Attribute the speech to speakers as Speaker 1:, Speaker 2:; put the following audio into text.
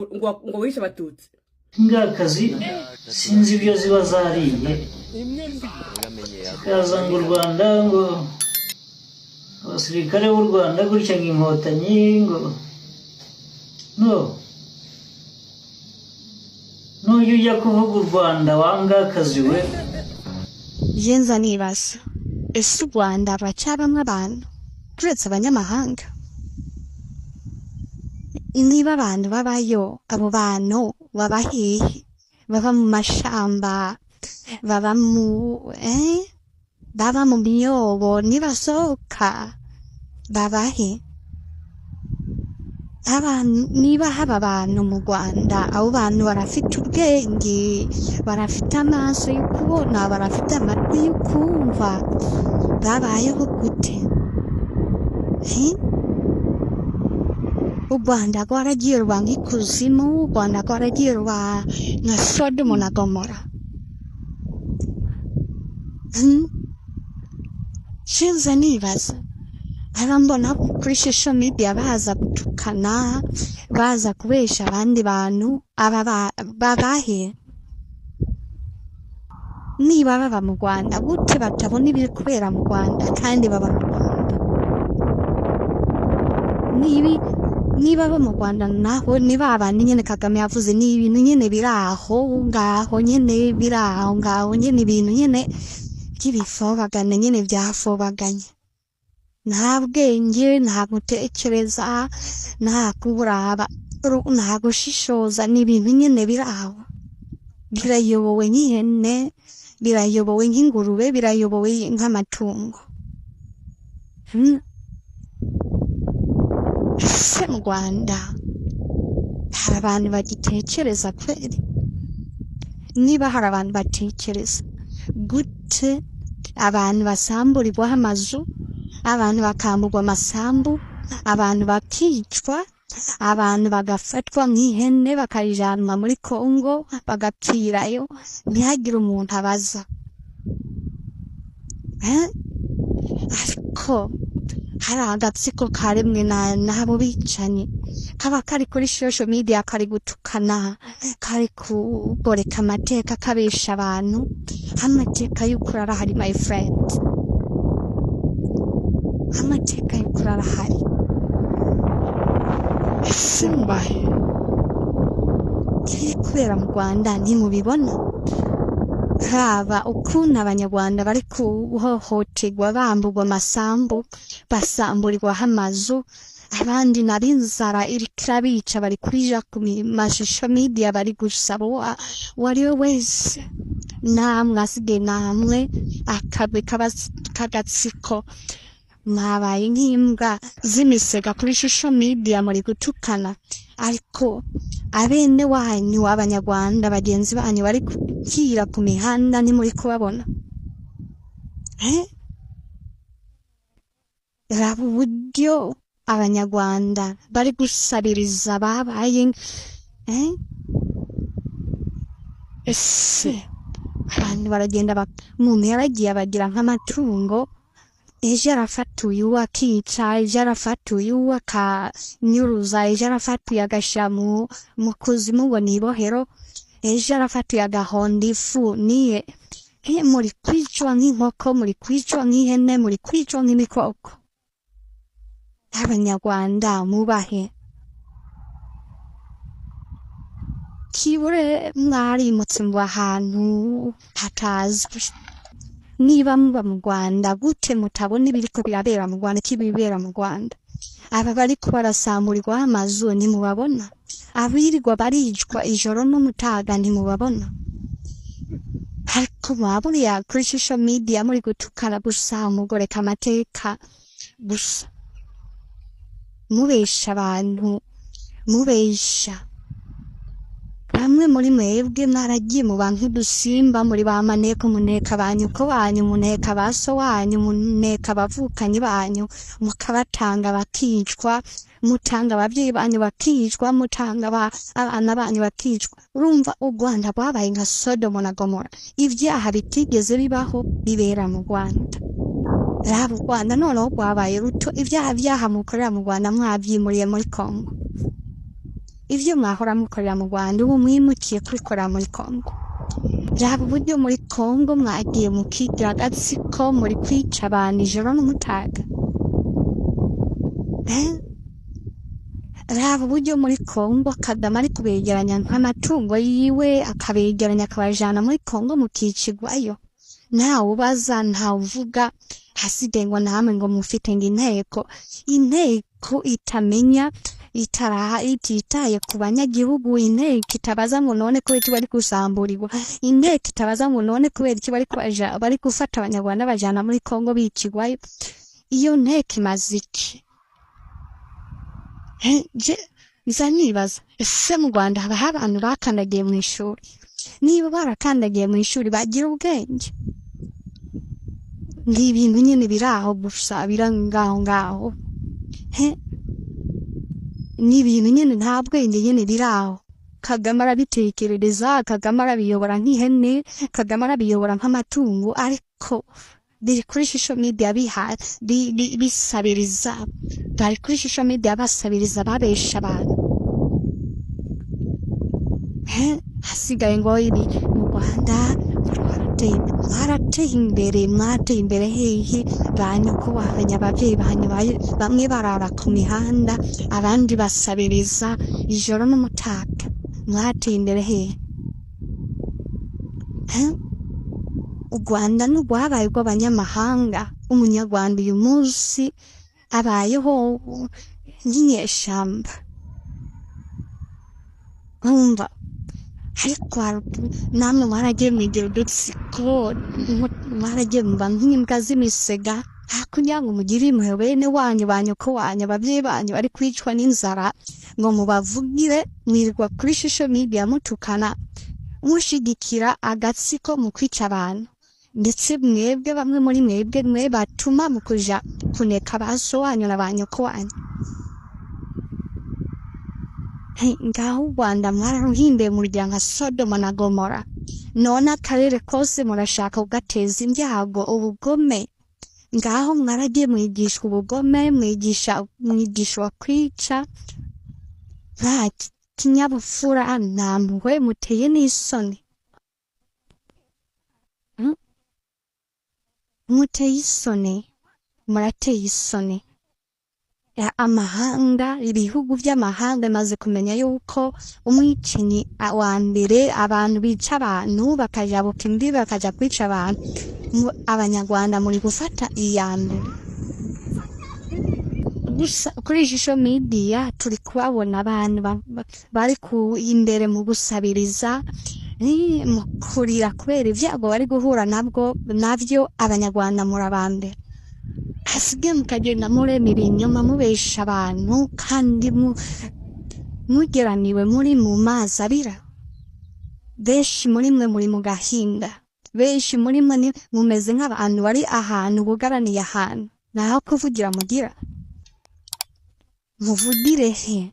Speaker 1: ngo wishe abatutsi
Speaker 2: ngakazi sinzi ibyo ziba zariye zikaza ngo u Rwanda ngo abasirikare b'u Rwanda gutya nk'inkotanyi ngo n'uyu ujya kuvuga u Rwanda wangakazi we
Speaker 3: yenza nibaza ese u Rwanda bacabamwe abantu turetse abanyamahanga niba abantu babayo abo bantu baba hehe baba mu mashamba baba mu myobo nibasohoka baba he niba haba abantu mu Rwanda abo bantu barafite ubwenge barafite amaso yo kubona barafite amatwi yo kumva babayeho gute u Rwanda rwaragiye ruba nk'ikuzimu u Rwanda rwaragiye ruba nka Sodomu na Gomora shinze nibaza mbona kuri social media baza gutukana baza kubesha abandi bantu babahe niba baba mu Rwanda gute batabona ibiri kubera mu Rwanda kandi baba mu Rwanda niba baba mu Rwanda naho niba abandi nyene Kagame yavuze ni ibintu nyene biraho ngaho nyene biraho ngaho nyene ibintu nyene by'ibifobagane nyene byafobaganye nta bwenge nta gutekereza nta kuraba nta gushishoza ni ibintu nyene biraho birayobowe nk'ihene birayobowe nk'ingurube birayobowe nk'amatungo se mu Rwanda hari abantu bagitekereza kweri niba hari abantu batekereza gute abantu basamburirwaho amazu abantu bakamburwa amasambu abantu bakicwa abantu bagafatwa nk'ihene bakajanwa muri Kongo bagapfirayo ntihagire umuntu abaza ariko hari agatsiko karemwe n'abo bicanyi kaba kari kuri social media kari gutukana kari kugoreka amateka kabesha abantu amateka y'ukuri arahari my friend amateka y'ukuri arahari simbahe ibiri kubera mu Rwanda ntimubibona haba ukuntu abanyarwanda bari kuhohoterwa bamburwa amasambu basamburirwaho amazu abandi n'inzara iriko irabica bari kurija ku mashusho media bari gusaba uwariwe wese namwe asige namwe akabe kagatsiko mwabaye nk'imbwa z'imisega kuri social media muri gutukana ariko abene wanyu abanyarwanda bagenzi banyu bari kukira ku mihanda ni muri kubabona raba uburyo abanyarwanda bari gusabiriza babaye ese abantu baragenda umuntu yaragiye abagira nk'amatungo ejo arafatuye uwo akica ejo arafatuye uwo akanyuruza ejo arafatuye agashyira mu kuzimu ngo ni ibohero ejo arafatuye agahonda ifu niye muri kwicwa nk'inkoko muri kwicwa nk'ihene muri kwicwa nk'imikoko abanyarwanda mubahe kibure mwarimutse mu ahantu hatazwi niba muba mu Rwanda gute mutabona ibiriko birabera mu Rwanda kibibera mu Rwanda aba bari kubarasamurirwa amazu ntimubabona abirirwa barijwa ijoro n'umutaga ntimubabona ariko mwaburiya kuri social media muri gutukana gusa mugoreka amateka gusa mubesha abantu mubesha bamwe muri mwebwe mwaragiye mu bantu dusimba muri ba maneko muneka banyu ko banyu muneka baso wanyu muneka bavukanyi banyu mukabatanga bakicwa mutanga ababyeyi banyu bakicwa mutanga abana banyu bakicwa urumva u Rwanda rwabaye nka Sodomu na Gomora ibyaha bitigeze bibaho bibera mu Rwanda raba u Rwanda noneho rwabaye ruto ibyaha mukorera mu Rwanda mwabyimuriye muri Kongo ivyo mwahora mukorera mu Rwanda ubu mwimukiye kubikora muri Kongo. Raba uburyo muri Kongo mwagiye mukigira agatsiko muri kwica abantu ijoro n'umutaga. Raba uburyo muri Kongo Kagame ari kubegeranya nk'amatungo yiwe akabegeranya akabajana muri Kongo mukicigwayo. Ntawe ubaza ntawe uvuga hasigaye ngo namwe ngo mufite ngo inteko itamenya ititaye ku banyagihugu, inteko itabaza ngo none kubera iki bari gusamburirwa, inteko itabaza ngo none kubera iki bari gufata abanyarwanda bajana muri Kongo bicigwayo. Iyo nteko imaze iki? Nza nibaza ese mu Rwanda haba abantu bakandagiye mu ishuri? Niba barakandagiye mu ishuri bagira ubwenge? Ibintu nyine biraho gusa ngaho ni ibintu nyine nta bwenge nyine biraho. Kagame arabitekerereza, Kagame arabiyobora nk'ihene, Kagame arabiyobora nk'amatungo, ariko biri kuri social media bisabiriza, bari kuri social media basabiriza babesha abantu. Hasigaye ngo ibi mu Rwanda mwarateye imbere hehe banyu ko bahanya abavyeyi banyu bamwe barara ku mihanda abandi basabiriza ijoro n'umutaga. Mwateye imbere hehe? U Rwanda n'urwabaye rw'abanyamahanga. Umunyarwanda uyu munsi abayeho nk'inyeshamba. Umva ariko namwe mwaragiye mwigira udutsiko, mwaragiye muba nk'imbwa z'imisega kugira ngo mugire impuhwe bene wanyu banyoko wanyu abavyeyi banyu bari kwicwa n'inzara ngo mubavugire. Mwirirwa kuri social media mutukana mushigikira agatsiko mu kwica abantu, ndetse mwebwe bamwe muri mwebwe mwe batuma mu kuja kuneka baso wanyu na banyoko wanyu. Ngaho u Rwanda mwararuhimbiye mu rya nka Sodoma na Gomora, none akarere kose murashaka kugateza ibyago, ubugome. Ngaho mwaragiye mwigishwa ubugome, mwigishwa kwica, nta kinyabupfura, nta mpuhwe, muteye n'isoni. Muteye isoni, murateye isoni. Amahanga, ibihugu by'amahanga maze kumenya yuko umwicanyi wa mbere, abantu bica abantu bakajabuka imbibi bakaja kwica abantu, abanyarwanda muri gufata iya mbere. Gusa kuri social media turi kubabona abantu bari ku imbere mu gusabiriza, mu kurira kubera ibyago bari guhura nabyo. Abanyarwanda murabambere, hasigaye mukagenda muremera inyuma mubesha abantu, kandi mugeraniwe muri mu mazi abira. Benshi muri mwe muri mu gahinda, benshi muri mwe mumeze nk'abantu bari ahantu bugaraniye ahantu, naho kuvugira mugira. Muvugire he?